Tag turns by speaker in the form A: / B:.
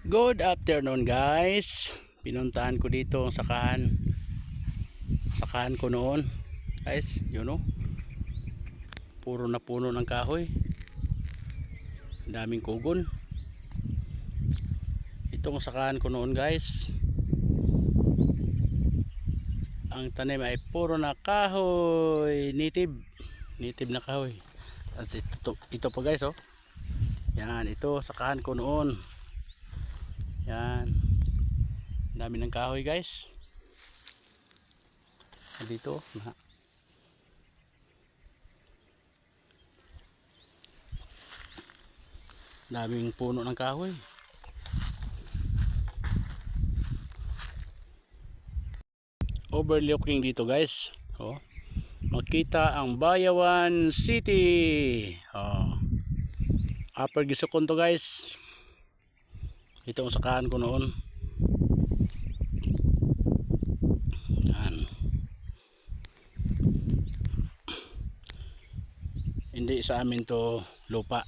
A: Good afternoon guys. Pinuntahan ko dito ang sakahan. Sakahan ko noon. Guys, yun o. Puro na puno ng kahoy. Daming kugon. Itong sakahan ko noon guys. Ang tanim ay puro na kahoy. Native na kahoy. At ito po guys oh. Yan, ito sakahan ko noon. Yan. Dami ng kahoy guys. Dito na. Daming puno ng kahoy. Overlooking dito guys. Oh. Makita ang Bayawan City. Oh. Upper Gisokon to guys. Ito ang sakahan ko noon. Yan. Hindi sa amin to lupa.